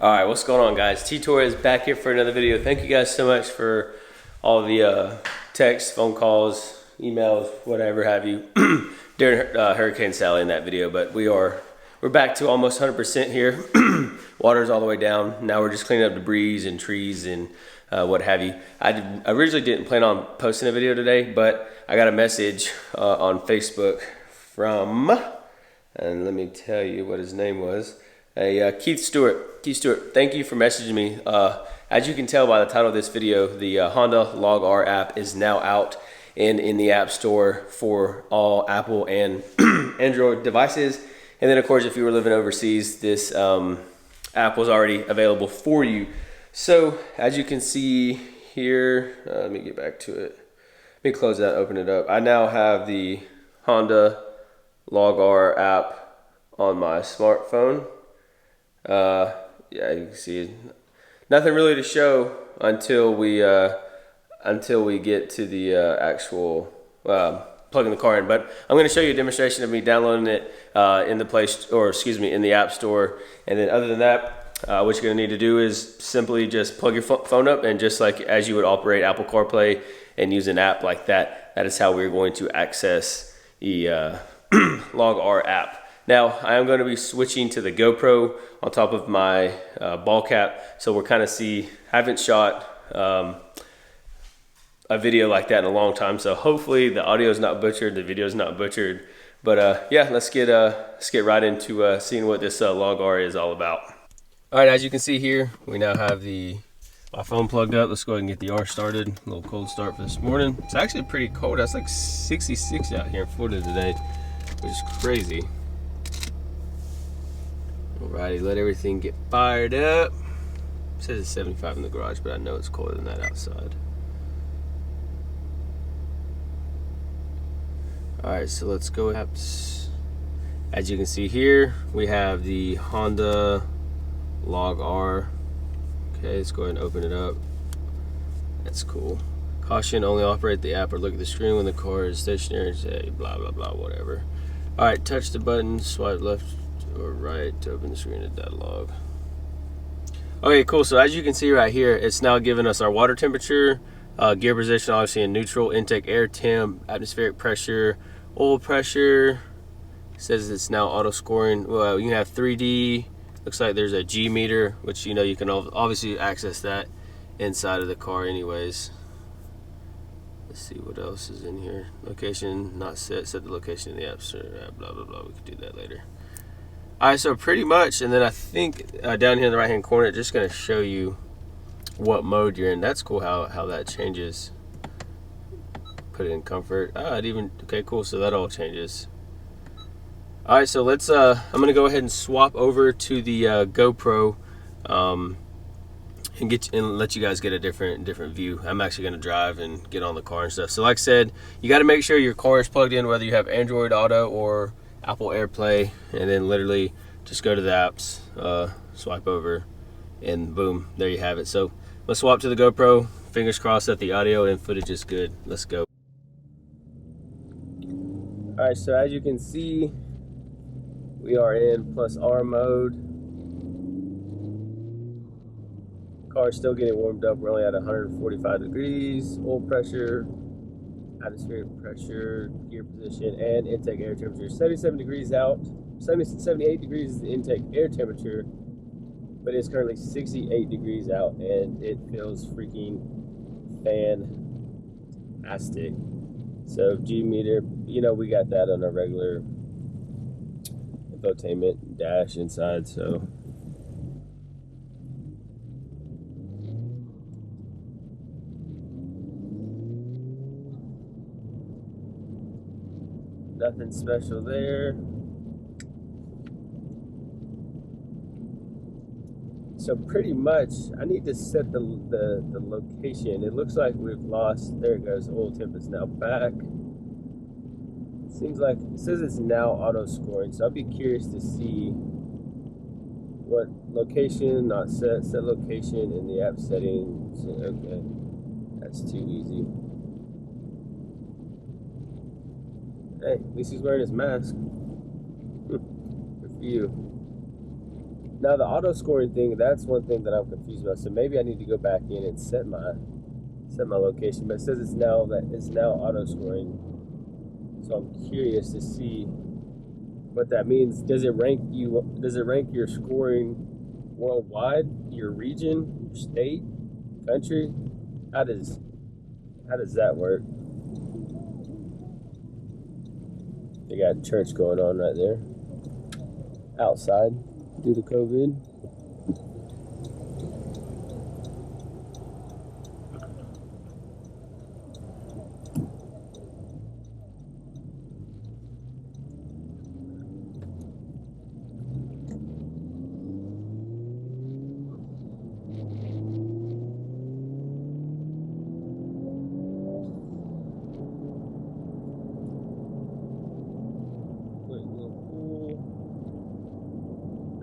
Alright, what's going on, guys? T-Tor is back here for another video. Thank you guys so much for all the texts, phone calls, emails, whatever have you during Hurricane Sally in that video. But we're back to almost 100% here. Water's all the way down. Now we're just cleaning up debris and trees and what have you. I originally didn't plan on posting a video today, but I got a message on Facebook from, and let me tell you what his name was. Keith Stewart. Keith Stewart, thank you for messaging me. As you can tell by the title of this video, the Honda LogR app is now out and in the App Store for all Apple and Android devices. And then, of course, if you were living overseas, this app was already available for you. So, as you can see here, let me get back to it. Let me close that, open it up. I now have the Honda LogR app on my smartphone. Yeah, you can see nothing really to show until we get to the actual plugging the car in. But I'm going to show you a demonstration of me downloading it in the App Store. And then other than that, what you're going to need to do is simply just plug your phone up, and just like as you would operate Apple CarPlay and use an app like that, that is how we're going to access the LogR app. Now, I am going to be switching to the GoPro on top of my ball cap, so we're kind of haven't shot a video like that in a long time, so hopefully the audio is not butchered, the video is not butchered. But yeah, let's get right into seeing what this LogR is all about. All right, as you can see here, we now have my phone plugged up. Let's go ahead and get the R started. A little cold start for this morning. It's actually pretty cold. It's like 66 out here in Florida today, which is crazy. Alrighty, let everything get fired up. It says it's 75 in the garage, but I know it's colder than that outside. Alright, so let's go apps. As you can see here, we have the Honda LogR. Okay, let's go ahead and open it up. That's cool. Caution, only operate the app or look at the screen when the car is stationary. Say blah blah blah, whatever. Alright, touch the button, swipe left or right to open the screen of dialog. Okay, cool. So as you can see right here, it's now giving us our water temperature, gear position, obviously in neutral, intake air temp, atmospheric pressure, oil pressure. It says it's now auto scoring. Well, you can have 3D. Looks like there's a G meter, which you can obviously access that inside of the car anyways. Let's see what else is in here. Location not set. Set the location in the app store. Blah blah blah. We could do that later. Alright, so pretty much, and then I think down here in the right hand corner, it's just going to show you what mode you're in. That's cool how that changes. Put it in comfort. Okay, cool, so that all changes. Alright, so let's I'm going to go ahead and swap over to the GoPro and let you guys get a different view. I'm actually going to drive and get on the car and stuff. So like I said, you got to make sure your car is plugged in, whether you have Android Auto or Apple AirPlay, and then literally just go to the apps, swipe over, and boom, there you have it. So let's swap to the GoPro. Fingers crossed that the audio and footage is good. Let's go. All right, so as you can see, we are in +R mode. Car's still getting warmed up. We're only at 145 degrees. Oil pressure, atmospheric pressure, gear position, and intake air temperature. 77 degrees out. 78 degrees is the intake air temperature, but it's currently 68 degrees out, and it feels freaking fantastic. So G meter, we got that on our regular infotainment dash inside, so nothing special there. So pretty much, I need to set the location. It looks like we've lost. There it goes. Oil temp is now back. Seems like it says it's now auto scoring. So I'll be curious to see what location not set. Set location in the app settings. Okay, that's too easy. Hey, at least he's wearing his mask. Good for you. Now the auto scoring thing, that's one thing that I'm confused about. So maybe I need to go back in and set my location, but it says it's now auto scoring. So I'm curious to see what that means. Does it rank your scoring worldwide, your region, your state, country? How does that work? They got church going on right there outside due to COVID.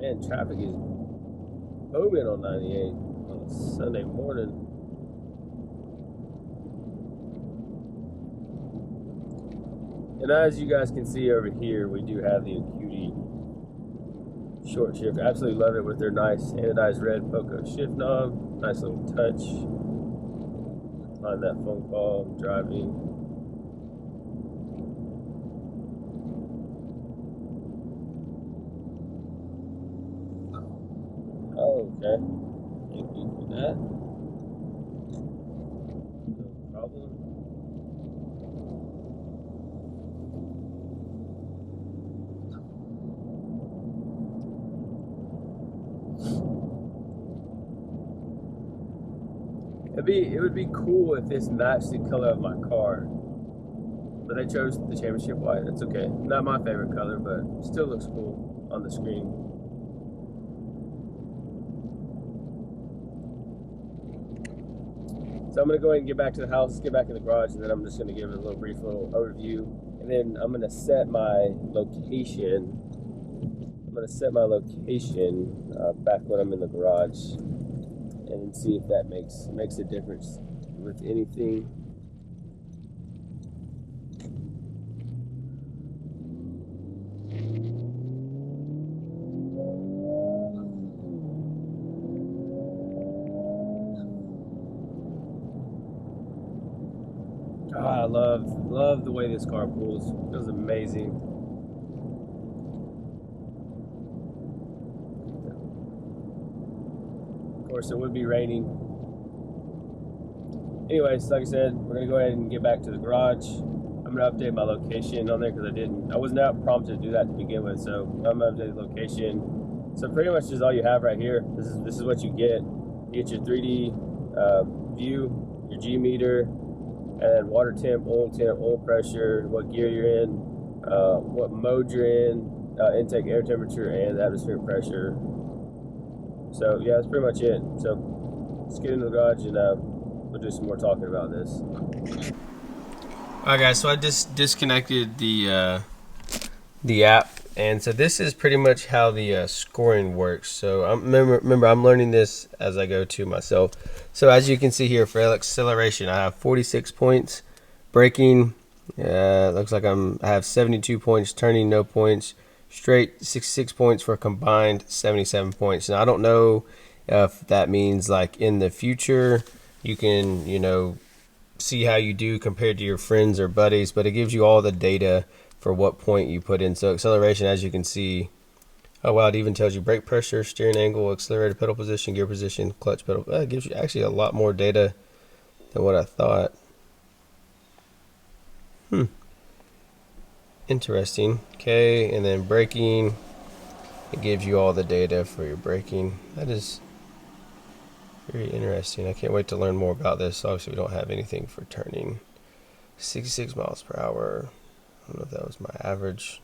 Man, traffic is booming on 98 on a Sunday morning. And as you guys can see over here, we do have the Acuity short shift. Absolutely love it with their nice anodized red Poco shift knob. Nice little touch. On that phone call, driving. Oh, okay. Thank you for that. No problem. It would be cool if this matched the color of my car. But they chose the championship white. That's okay. Not my favorite color, but still looks cool on the screen. So I'm going to go ahead and get back to the house, get back in the garage, and then I'm just going to give it a brief overview. And then I'm going to set my location. I'm going to set my location back when I'm in the garage and see if that makes a difference with anything. I love the way this car pulls. It feels amazing. Of course, it would be raining. Anyways, like I said, we're gonna go ahead and get back to the garage. I'm gonna update my location on there because I was not prompted to do that to begin with. So I'm gonna update the location. So pretty much just all you have right here. This is what you get. You get your 3D view, your G meter, and water temp, oil pressure, what gear you're in, what mode you're in, intake air temperature, and atmospheric pressure. So yeah, that's pretty much it. So let's get into the garage and we'll do some more talking about this. Alright guys, so I just disconnected the app, and so this is pretty much how the scoring works. So remember I'm learning this as I go to myself. So as you can see here, for acceleration I have 46 points, braking looks like I have 72 points, turning no points, straight 66 points for combined 77 points. Now I don't know if that means like in the future you can, you know, see how you do compared to your friends or buddies, but it gives you all the data for what point you put in. So acceleration, as you can see, oh wow, it even tells you brake pressure, steering angle, accelerator pedal position, gear position, clutch pedal. It gives you actually a lot more data than what I thought. Interesting. Okay, and then braking, it gives you all the data for your braking. That is very interesting. I can't wait to learn more about this. Obviously we don't have anything for turning. 66 miles per hour. I don't know if that was my average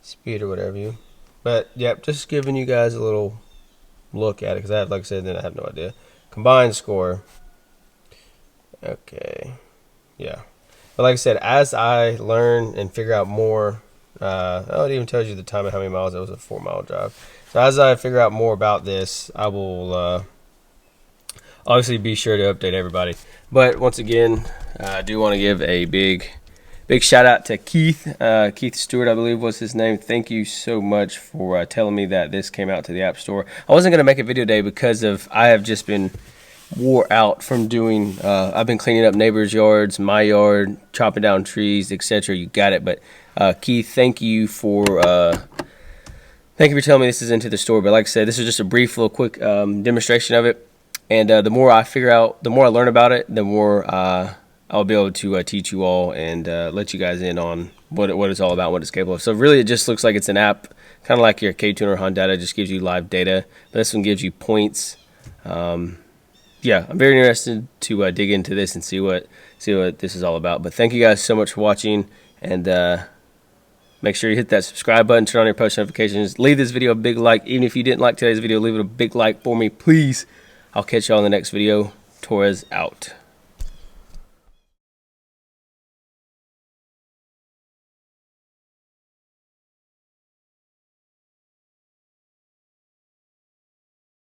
speed or whatever. But yep, just giving you guys a little look at it, because I have, like I said, then I have no idea. Combined score. Okay. Yeah. But like I said, as I learn and figure out more, oh, it even tells you the time and how many miles. It was a 4-mile drive. So as I figure out more about this, I will obviously be sure to update everybody. But once again, I do want to give a big big shout out to Keith. Keith Stewart, I believe was his name. Thank you so much for telling me that this came out to the App Store. I wasn't going to make a video today because I have just been wore out from doing, I've been cleaning up neighbors' yards, my yard, chopping down trees, etc. You got it. But Keith, thank you for telling me this is into the store. But like I said, this is just a brief little quick demonstration of it. And the more I figure out, the more I learn about it, the more I'll be able to teach you all and let you guys in on what it's all about, what it's capable of. So really it just looks like it's an app, kind of like your K-Tuner Hunt data, just gives you live data. But this one gives you points. Yeah, I'm very interested to dig into this and see what this is all about. But thank you guys so much for watching, and make sure you hit that subscribe button, turn on your post notifications, leave this video a big like. Even if you didn't like today's video, leave it a big like for me, please. I'll catch y'all in the next video. Torres out.